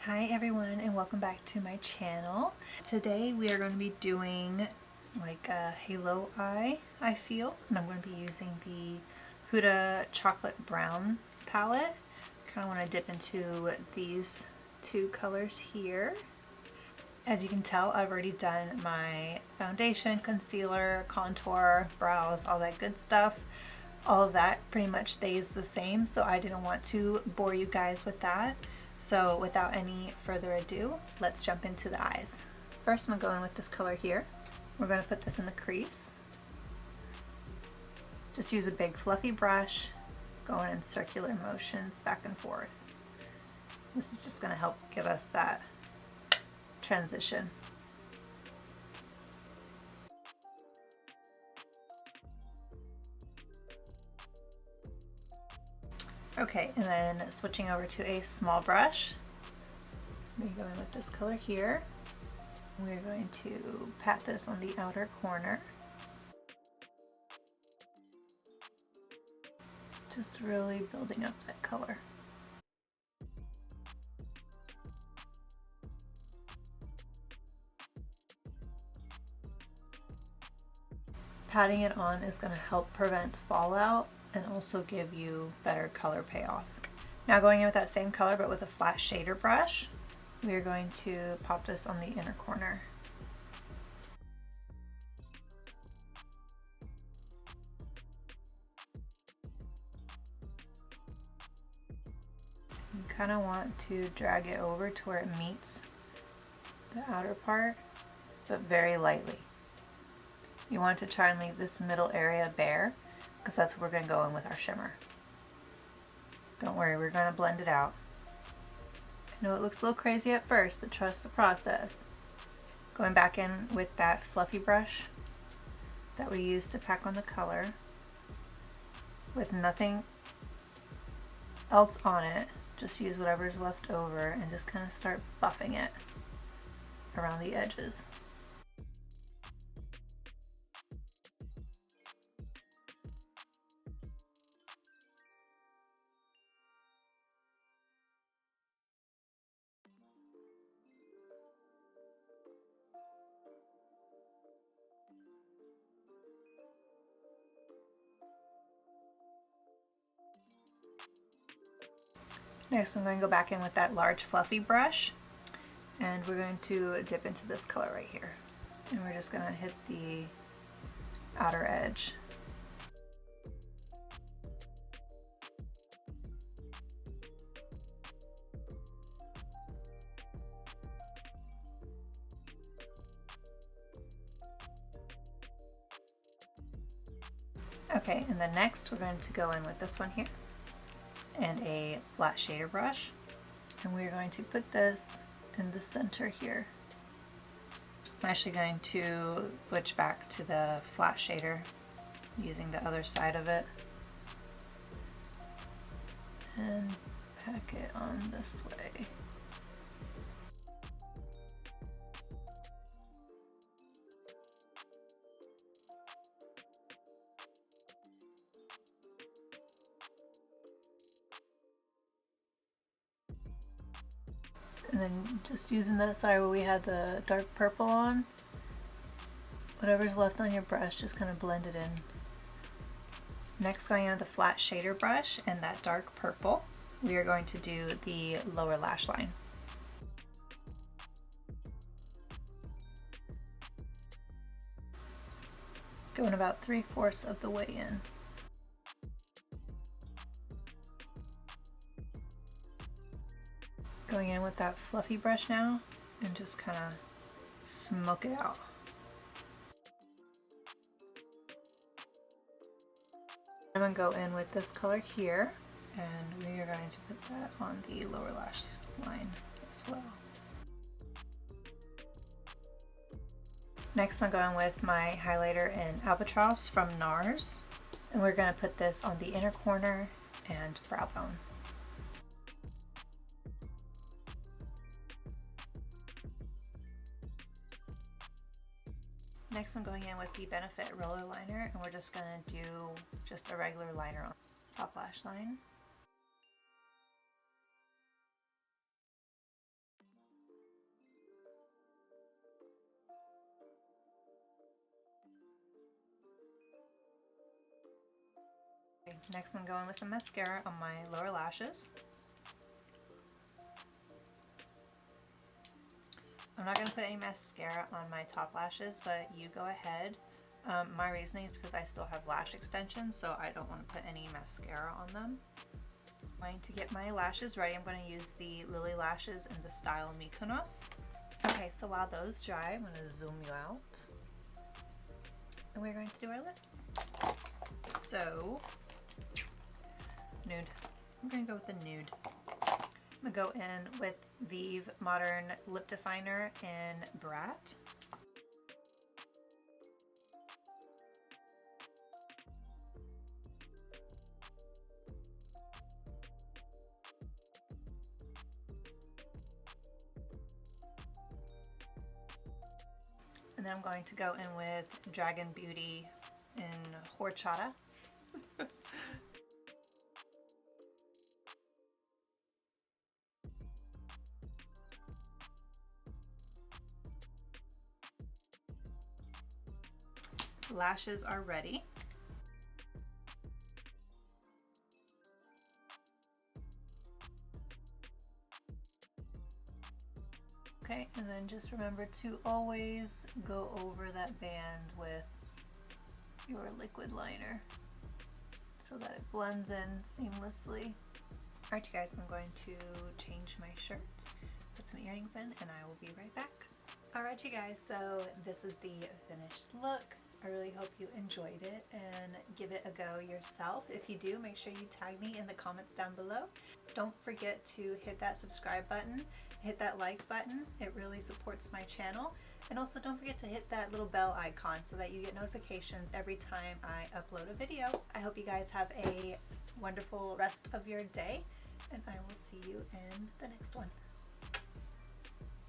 Hi everyone and welcome back to my channel. Today we are going to be doing like a halo eye, I feel, and I'm going to be using the Huda Chocolate Brown palette. Kind of want to dip into these two colors here. As you can tell, I've already done my foundation, concealer, contour, brows, all that good stuff. All of that pretty much stays the same, so I didn't want to bore you guys with that. So without any further ado, let's jump into the eyes. First, I'm going to go in with this color here. We're going to put this in the crease. Just use a big fluffy brush, going in circular motions back and forth. This is just going to help give us that transition. Okay, and then switching over to a small brush, I'm going with this color here. We're going to pat this on the outer corner. Just really building up that color. Patting it on is going to help prevent fallout and also give you better color payoff. Now going in with that same color but with a flat shader brush, we are going to pop this on the inner corner. You kind of want to drag it over to where it meets the outer part, but very lightly. You want to try and leave this middle area bare, because that's where we're going to go in with our shimmer. Don't worry, we're going to blend it out. I know it looks a little crazy at first, but trust the process. Going back in with that fluffy brush that we used to pack on the color, with nothing else on it, just use whatever's left over and just kind of start buffing it around the edges. Next, I'm going to go back in with that large fluffy brush, and we're going to dip into this color right here. And we're just going to hit the outer edge. Okay, and then next we're going to go in with this one here and a flat shader brush, and we're going to put this in the center here. I'm actually going to switch back to the flat shader using the other side of it and pack it on this way. And then just using that side where we had the dark purple on, whatever's left on your brush, just kind of blend it in. Next, going in with the flat shader brush and that dark purple, we are going to do the lower lash line. Going about 3/4 of the way in. Going in with that fluffy brush now and just kind of smoke it out. I'm going to go in with this color here, and we are going to put that on the lower lash line as well. Next, I'm going with my highlighter in Albatross from NARS, and we're going to put this on the inner corner and brow bone. Next, I'm going in with the Benefit Roller Liner, and we're just going to do just a regular liner on top lash line. Okay, next I'm going with some mascara on my lower lashes. I'm not going to put any mascara on my top lashes, but you go ahead. My reasoning is because I still have lash extensions, so I don't want to put any mascara on them. I'm going to get my lashes ready. I'm going to use the Lily lashes in the style Mykonos. Okay, so while those dry, I'm going to zoom you out. And we're going to do our lips. So, nude. I'm going to go with the nude. I'm going to go in with Vive Modern Lip Definer in Brat. And then I'm going to go in with Dragon Beauty in Horchata. Lashes are ready. Okay, and then just remember to always go over that band with your liquid liner so that it blends in seamlessly. Alright you guys, I'm going to change my shirt, put some earrings in, and I will be right back. Alright you guys, so this is the finished look. I really hope you enjoyed it and give it a go yourself. If you do, make sure you tag me in the comments down below. Don't forget to hit that subscribe button, hit that like button. It really supports my channel. And also don't forget to hit that little bell icon so that you get notifications every time I upload a video. I hope you guys have a wonderful rest of your day, and I will see you in the next one.